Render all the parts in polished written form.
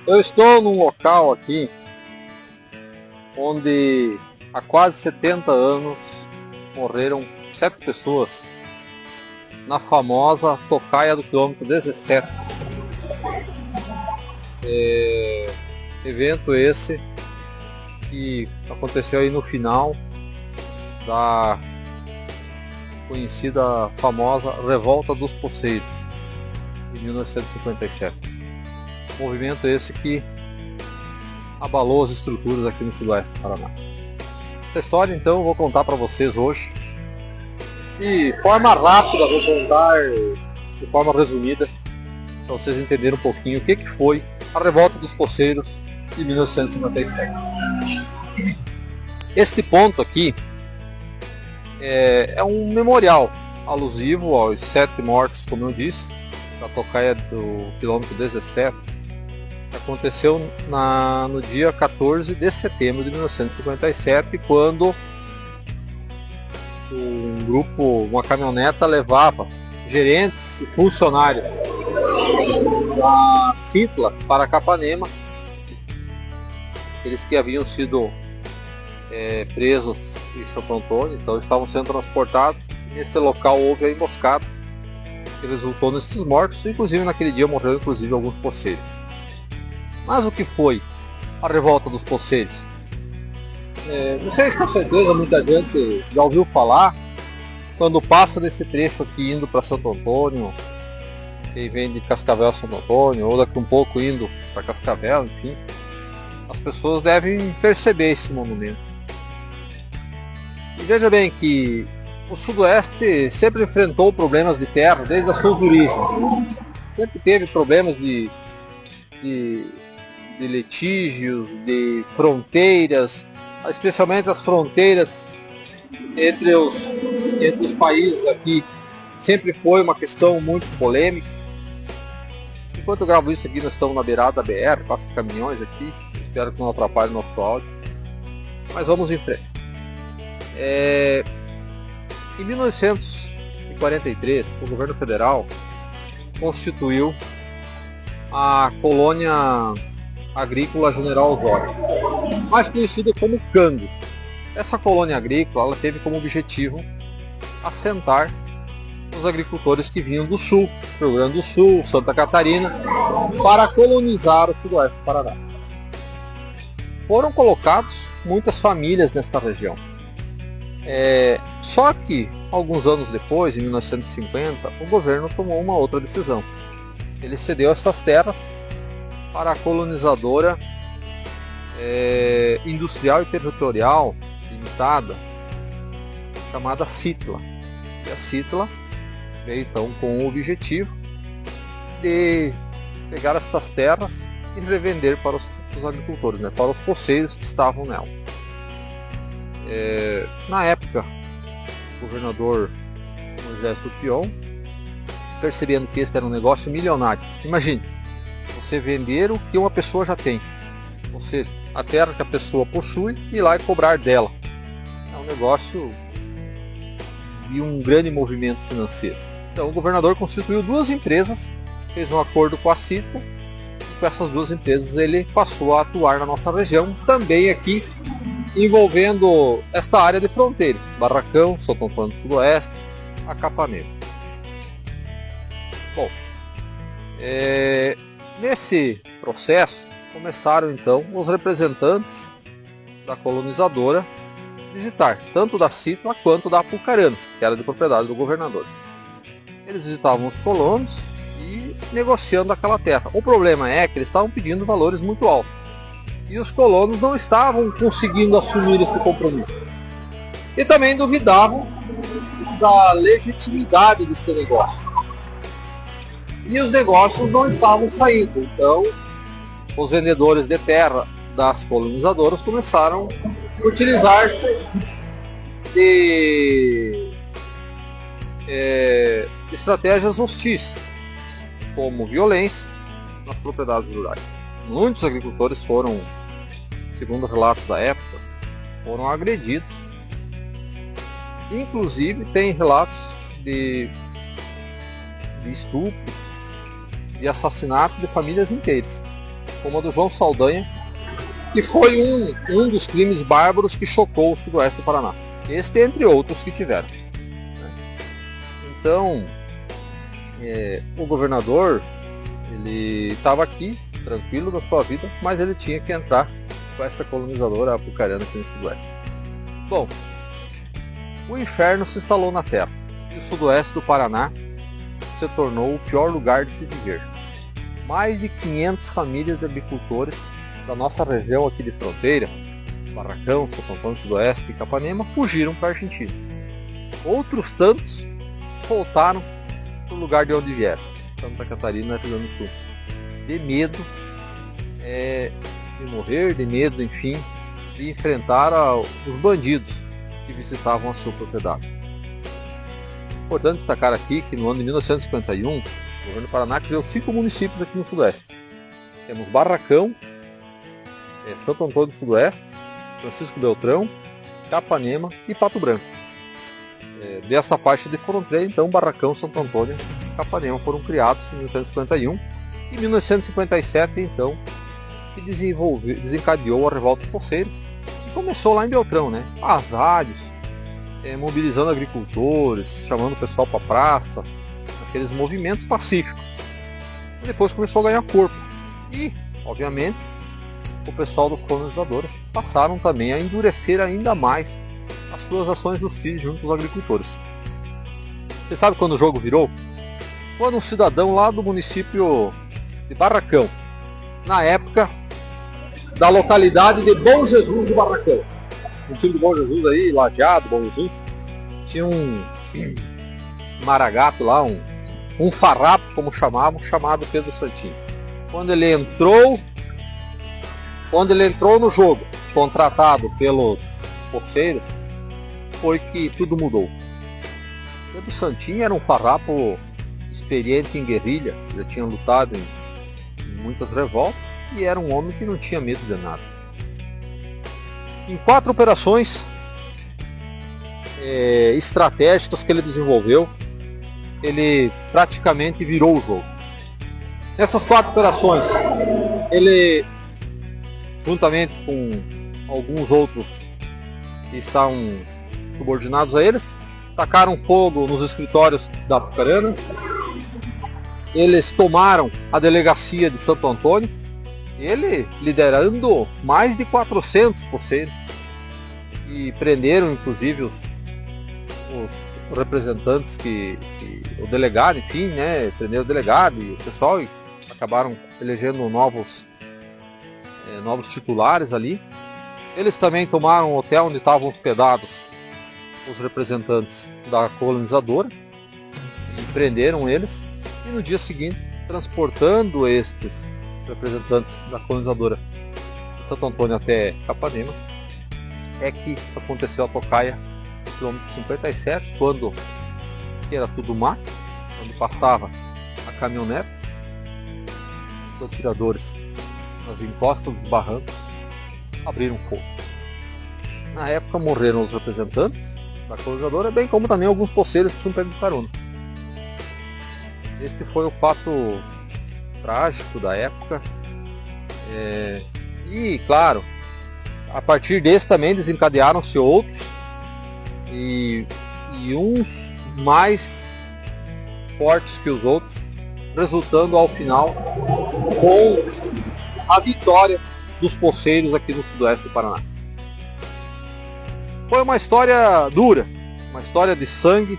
Eu estou num local aqui onde há quase 70 anos morreram 7 pessoas na famosa tocaia do quilômetro 17. Evento esse que aconteceu aí no final da conhecida famosa Revolta dos Poceiros, em 1957. Movimento esse que abalou as estruturas aqui no sudoeste do Paraná. Essa história então eu vou contar para vocês hoje. De forma rápida, vou contar de forma resumida, para vocês entenderem um pouquinho o que foi a Revolta dos Poceiros de 1957. Este ponto aqui é um memorial alusivo aos 7 mortos, como eu disse, da tocaia do quilômetro 17, que aconteceu no dia 14 de setembro de 1957, quando um grupo, uma caminhoneta levava gerentes e funcionários da Citla para Capanema, eles que haviam sido presos em Santo Antônio, então estavam sendo transportados. Neste local houve a emboscada que resultou nesses mortos, inclusive naquele dia morreram inclusive alguns poceiros. Mas o que foi a Revolta dos Poceiros? Não sei se com certeza muita gente já ouviu falar, quando passa desse trecho aqui indo para Santo Antônio, quem vem de Cascavel a Santo Antônio, ou daqui um pouco indo para Cascavel, enfim, as pessoas devem perceber esse monumento. E veja bem que o sudoeste sempre enfrentou problemas de terra desde as suas origens. Sempre teve problemas de litígios, de fronteiras, especialmente as fronteiras entre os países aqui. Sempre foi uma questão muito polêmica. Enquanto eu gravo isso aqui, nós estamos na beirada da BR, passa caminhões aqui, espero que não atrapalhe o nosso áudio, mas vamos em frente. Em 1943, o governo federal constituiu a colônia agrícola General Osório, mais conhecida como Cango. Essa colônia agrícola ela teve como objetivo assentar os agricultores que vinham do sul, Rio Grande do Sul, Santa Catarina, para colonizar o sudoeste do Paraná. Foram colocados muitas famílias nesta região. Só que, alguns anos depois, em 1950, o governo tomou uma outra decisão. Ele cedeu essas terras para a colonizadora industrial e territorial limitada, chamada Citla. E a Citla veio então com o objetivo de pegar estas terras e revender para os agricultores, para os poceiros que estavam nela. Na época, o governador Moisés Supion, percebendo que este era um negócio milionário. Imagine, você vender o que uma pessoa já tem, ou seja, a terra que a pessoa possui, e ir lá e cobrar dela. É um negócio de um grande movimento financeiro. Então o governador constituiu 2 empresas, fez um acordo com a Citla, e com essas 2 empresas ele passou a atuar na nossa região, também aqui envolvendo esta área de fronteira, Barracão, Santo Antônio do Sudoeste, Acapanema. Bom, nesse processo começaram então os representantes da colonizadora visitar, tanto da Citla quanto da Apucarana, que era de propriedade do governador. Eles visitavam os colonos e negociando aquela terra. O problema é que eles estavam pedindo valores muito altos. E os colonos não estavam conseguindo assumir esse compromisso. E também duvidavam da legitimidade desse negócio. E os negócios não estavam saindo. Então, os vendedores de terra das colonizadoras começaram a utilizar-se de estratégias hostis, como violência nas propriedades rurais. Muitos agricultores foram, segundo relatos da época, foram agredidos. Inclusive tem relatos de estupros e assassinatos de famílias inteiras. como a do João Saldanha, que foi um dos crimes bárbaros que chocou o sudoeste do Paraná. Este entre outros que tiveram. Então, o governador, ele estava aqui, tranquilo da sua vida, mas ele tinha que entrar com esta colonizadora apucarana aqui no sudoeste. Bom, o inferno se instalou na terra e o sudoeste do Paraná se tornou o pior lugar de se viver. Mais de 500 famílias de agricultores da nossa região aqui de fronteira, Barracão, Santo Antônio do Sudoeste e Capanema, fugiram para a Argentina. Outros tantos voltaram para o lugar de onde vieram, Santa Catarina, Rio Grande do Sul, de medo de morrer, de medo, enfim, de enfrentar os bandidos que visitavam a sua propriedade. Importante destacar aqui que no ano de 1951, o governo do Paraná criou 5 municípios aqui no Sudoeste. Temos Barracão, Santo Antônio do Sudoeste, Francisco Beltrão, Capanema e Pato Branco. Dessa parte de fronteira, então, Barracão, Santo Antônio e Capanema foram criados em 1951 e em 1957, então, que desencadeou a revolta dos poceiros, que começou lá em Beltrão, né? As rádios, mobilizando agricultores, chamando o pessoal para a praça, aqueles movimentos pacíficos. E depois começou a ganhar corpo. E, obviamente, o pessoal dos colonizadores passaram também a endurecer ainda mais as suas ações hostis junto aos agricultores. Você sabe quando o jogo virou? Quando um cidadão lá do município de Barracão, na época da localidade de Bom Jesus do Barracão, o time do Bom Jesus aí, Lajeado, Bom Jesus, tinha um maragato lá, um farrapo, como chamavam, chamado Pedro Santinho. Quando ele entrou no jogo, contratado pelos poceiros, foi que tudo mudou. Pedro Santinho era um farrapo experiente em guerrilha, já tinha lutado em muitas revoltas e era um homem que não tinha medo de nada. Em 4 operações estratégicas que ele desenvolveu, ele praticamente virou o jogo. Nessas 4 operações, ele, juntamente com alguns outros que estavam subordinados a eles, tacaram fogo nos escritórios da Apucarana. Eles tomaram a delegacia de Santo Antônio, ele liderando mais de 400 poceiros, e prenderam inclusive os representantes o delegado, enfim, né, prenderam o delegado e o pessoal, e acabaram elegendo novos titulares ali. Eles também tomaram o hotel onde estavam hospedados os representantes da colonizadora e prenderam eles, e no dia seguinte, transportando estes representantes da colonizadora de Santo Antônio até Capanema, é que aconteceu a tocaia no quilômetro 57, quando era tudo mato, quando passava a caminhonete, os atiradores nas encostas dos barrancos abriram fogo. Na época morreram os representantes da colonizadora, bem como também alguns poceiros que tinham pego carona. Este foi o fato trágico da época. E, claro, a partir desse também desencadearam-se outros, e uns mais fortes que os outros, resultando ao final com a vitória dos poceiros aqui no sudoeste do Paraná. Foi uma história dura, uma história de sangue,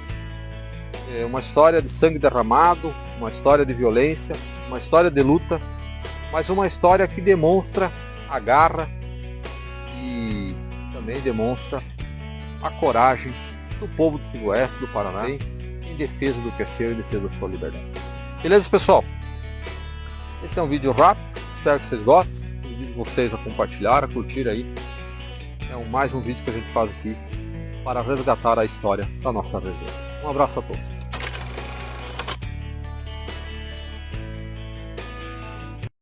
uma história de sangue derramado, uma história de violência, uma história de luta, mas uma história que demonstra a garra e também demonstra a coragem do povo do sudoeste do Paraná em defesa do que é seu e em defesa da sua liberdade. Beleza, pessoal? Este é um vídeo rápido, espero que vocês gostem. Convido vocês a compartilhar, a curtir aí. Mais um vídeo que a gente faz aqui para resgatar a história da nossa região. Um abraço a todos.